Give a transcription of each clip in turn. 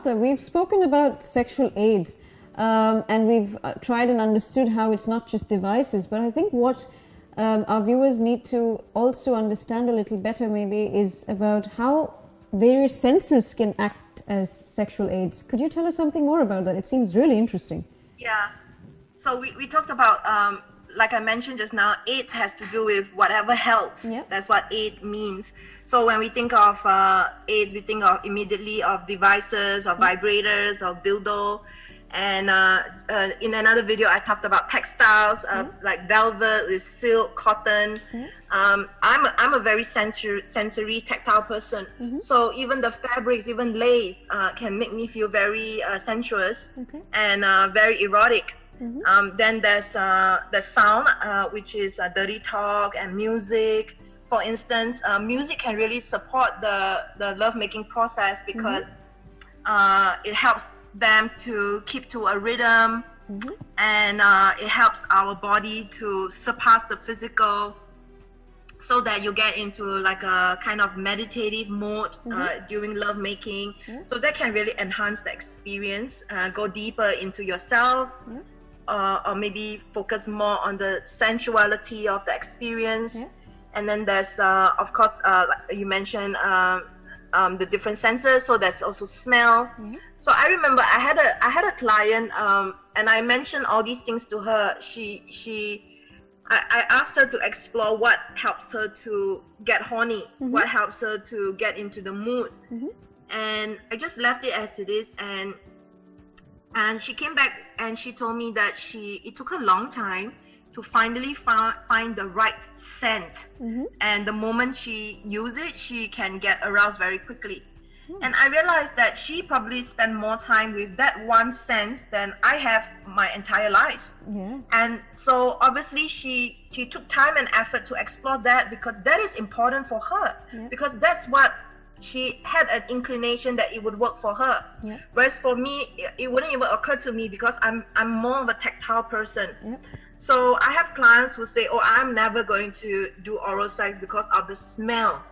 Martha, we've spoken about sexual aids and we've tried and understood how it's not just devices, but I think what our viewers need to also understand a little better maybe is about how various senses can act as sexual aids. Could you tell us something more about that? It seems really interesting. Yeah. So we talked about, like I mentioned just now, aid has to do with whatever helps. Yep. That's what aid means. So when we think of aid, we think of immediately of devices, or vibrators, or dildo. And in another video, I talked about textiles, like velvet with silk, cotton. I'm a very sensory, tactile person. So even the fabrics, even lace, can make me feel very sensuous and very erotic. Then there's the sound, which is dirty talk and music. For instance, music can really support the lovemaking process because it helps them to keep to a rhythm, and it helps our body to surpass the physical, so that you get into like a kind of meditative mode during lovemaking. So that can really enhance the experience, go deeper into yourself, or maybe focus more on the sensuality of the experience. And then there's of course, like you mentioned, the different senses. So there's also smell. So I remember I had a client, and I mentioned all these things to her. I asked her to explore what helps her to get horny, what helps her to get into the mood, and I just left it as it is. And she came back and she told me that it took a long time to finally find the right scent, and the moment she used it, she can get aroused very quickly. And I realized that she probably spent more time with that one scent than I have my entire life. And so obviously she took time and effort to explore that, because that is important for her, because that's what she had an inclination that it would work for her. Whereas for me, it wouldn't even occur to me, because I'm more of a tactile person. So I have clients who say, oh, I'm never going to do oral sex because of the smell.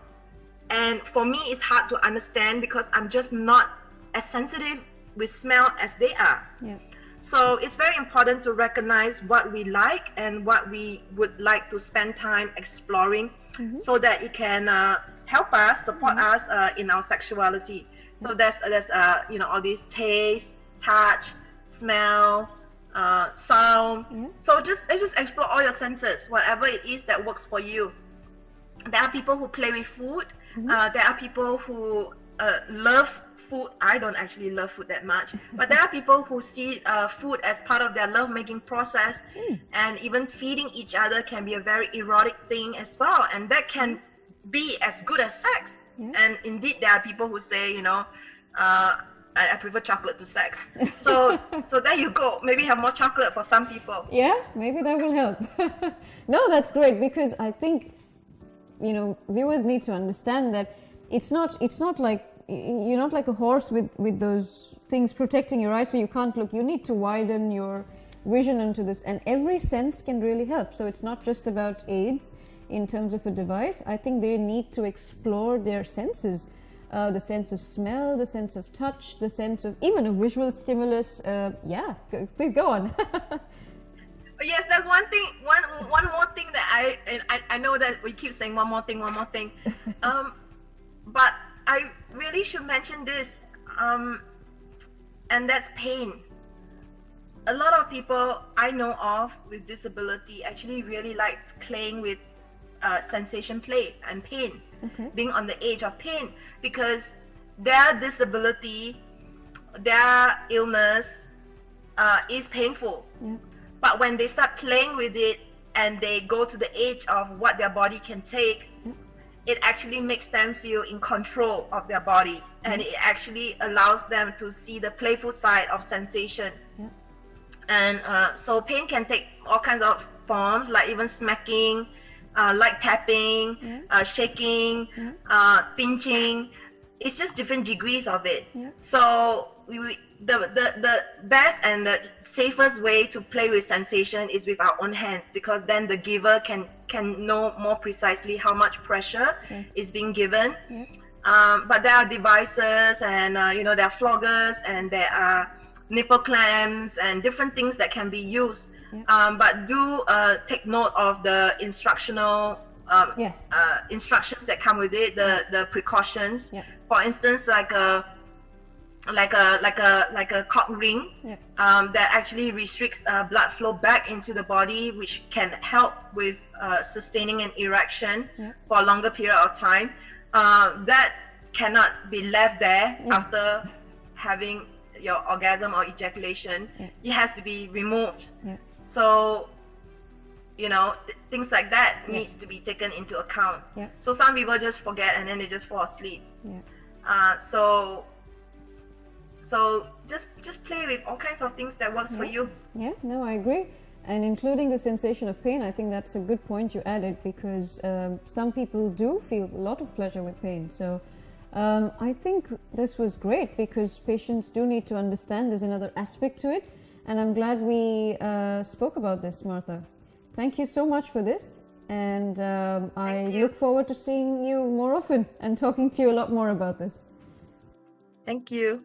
And for me, it's hard to understand, because I'm just not as sensitive with smell as they are. So it's very important to recognize what we like and what we would like to spend time exploring, so that it can help us, support us in our sexuality. So there's all these taste, touch, smell, sound. So just explore all your senses, whatever it is that works for you. There are people who play with food. There are people who love food. I don't actually love food that much, but there are people who see food as part of their lovemaking process, and even feeding each other can be a very erotic thing as well, and that can be as good as sex. And indeed, there are people who say, I prefer chocolate to sex. So there you go. Maybe have more chocolate for some people. Yeah, maybe that will help. No, that's great, because I think viewers need to understand that it's not like you're not like a horse with those things protecting your eyes so you can't look. You need to widen your vision into this, and every sense can really help. So it's not just about aids in terms of a device. I think they need to explore their senses, the sense of smell, the sense of touch, the sense of even a visual stimulus. Please go on. Yes, that's one thing. One more thing that I know that we keep saying one more thing, but I really should mention this, and that's pain. A lot of people I know of with disability actually really like playing with sensation play and pain, being on the edge of pain, because their disability, their illness is painful. But when they start playing with it and they go to the edge of what their body can take, it actually makes them feel in control of their bodies, and it actually allows them to see the playful side of sensation. And so pain can take all kinds of forms, like even smacking, like tapping, shaking, pinching. It's just different degrees of it. So the best and the safest way to play with sensation is with our own hands, because then the giver can know more precisely how much pressure is being given. But there are devices, and there are floggers, and there are nipple clamps and different things that can be used. But do take note of the instructional Yes. instructions that come with it, the precautions. Yeah. For instance, like a cock ring that actually restricts blood flow back into the body, which can help with sustaining an erection for a longer period of time. That cannot be left there after having your orgasm or ejaculation. It has to be removed. So things like that needs to be taken into account. So some people just forget and then they just fall asleep. So just play with all kinds of things that works for you. No, I agree. And including the sensation of pain, I think that's a good point you added, because some people do feel a lot of pleasure with pain. So I think this was great, because patients do need to understand there's another aspect to it. And I'm glad we spoke about this, Martha. Thank you so much for this. And I look forward to seeing you more often and talking to you a lot more about this. Thank you.